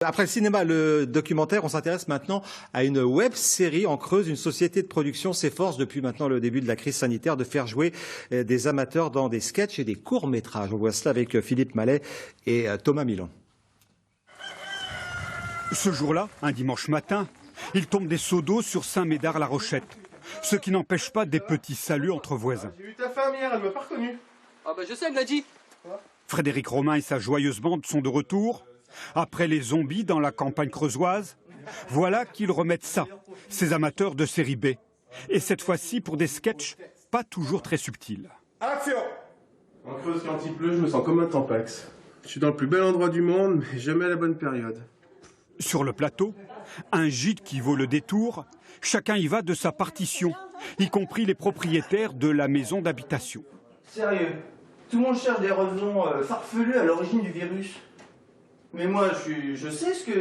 Après le cinéma, le documentaire, on s'intéresse maintenant à une web-série en Creuse. Une société de production s'efforce depuis maintenant le début de la crise sanitaire de faire jouer des amateurs dans des sketchs et des courts-métrages. On voit cela avec Philippe Mallet et Thomas Milan. Ce jour-là, un dimanche matin, il tombe des seaux d'eau sur Saint-Médard-la-Rochette. Ce qui n'empêche pas des petits saluts entre voisins. J'ai vu ta femme hier, elle m'a pas reconnu. Ah bah je sais, elle me l'a dit. Frédéric Romain et sa joyeuse bande sont de retour. Après les zombies dans la campagne creusoise, voilà qu'ils remettent ça, ces amateurs de série B. Et cette fois-ci pour des sketchs pas toujours très subtils. Action! En Creuse, quand il pleut, je me sens comme un tampax. Je suis dans le plus bel endroit du monde, mais jamais à la bonne période. Sur le plateau, un gîte qui vaut le détour, chacun y va de sa partition, y compris les propriétaires de la maison d'habitation. Sérieux, tout le monde cherche des revenants farfelus à l'origine du virus. Mais moi, je sais ce que...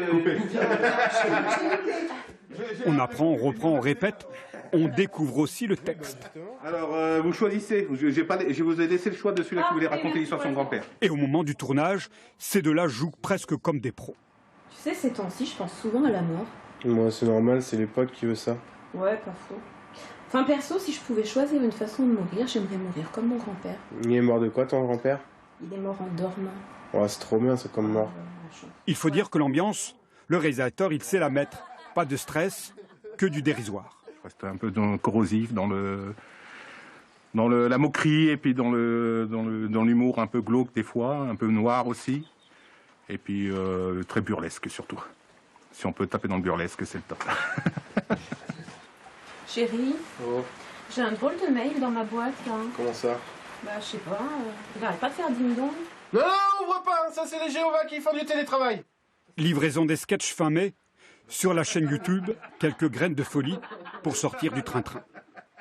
On apprend, on reprend, on répète, on découvre aussi le texte. Alors, vous choisissez. Je vous ai laissé le choix de celui-là qui voulait raconter l'histoire de son grand-père. Et au moment du tournage, ces deux-là jouent presque comme des pros. Tu sais, ces temps-ci, je pense souvent à la mort. Moi, c'est normal, c'est les potes qui veulent ça. Ouais, pas faux. Enfin, perso, si je pouvais choisir une façon de mourir, j'aimerais mourir comme mon grand-père. Il est mort de quoi, ton grand-père? Il est mort en dormant. Ouais, c'est trop bien, c'est comme mort. Il faut dire que l'ambiance, le réalisateur, il sait la mettre. Pas de stress, que du dérisoire. C'était un peu corrosif dans la moquerie et puis dans l'humour un peu glauque des fois, un peu noir aussi. Et puis très burlesque surtout. Si on peut taper dans le burlesque, c'est le top. Chérie, j'ai un drôle de mail dans ma boîte, là. Comment ça? Bah, je sais pas, il arrête pas de faire ding-dong. Non, ouvre pas, ça c'est les Jéhovah qui font du télétravail. Livraison des sketchs fin mai. Sur la chaîne YouTube, quelques graines de folie pour sortir du train-train.